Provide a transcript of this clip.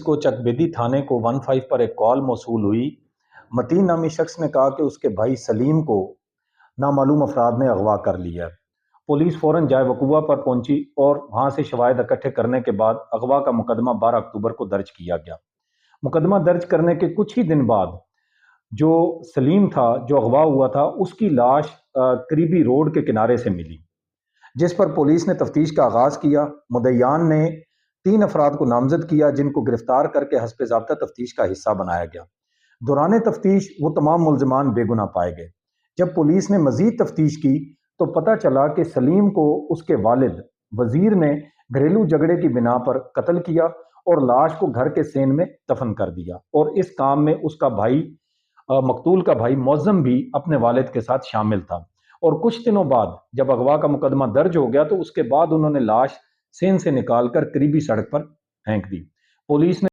کو چکبیدی تھانے کو 15 پر ایک کال موصول ہوئی۔ متین نامی شخص نے کہا کہ اس کے بھائی سلیم کو نامعلوم افراد نے اغوا کر لیا ہے۔ پولیس فوراً جائے وقوع پر پہنچی اور وہاں سے شواہد اکٹھے کرنے کے بعد اغوا کا مقدمہ 12 اکتوبر کو درج کیا گیا۔ مقدمہ درج کرنے کے کچھ ہی دن بعد جو سلیم تھا، جو اغوا ہوا تھا، اس کی لاش قریبی روڈ کے کنارے سے ملی، جس پر پولیس نے تفتیش کا آغاز کیا۔ مدعیان نے 3 افراد کو نامزد کیا جن کو گرفتار کر کے حسب ضابطہ تفتیش کا حصہ بنایا گیا۔ دوران تفتیش وہ تمام ملزمان بے گناہ پائے گئے۔ جب پولیس نے مزید تفتیش کی تو پتہ چلا کہ سلیم کو اس کے والد وزیر نے گھریلو جھگڑے کی بنا پر قتل کیا اور لاش کو گھر کے سین میں دفن کر دیا، اور اس کام میں اس کا بھائی مقتول کا بھائی معظم بھی اپنے والد کے ساتھ شامل تھا۔ اور کچھ دنوں بعد جب اغوا کا مقدمہ درج ہو گیا تو اس کے بعد انہوں نے لاش سین سے نکال کر قریبی سڑک پر پھینک دی۔ پولیس نے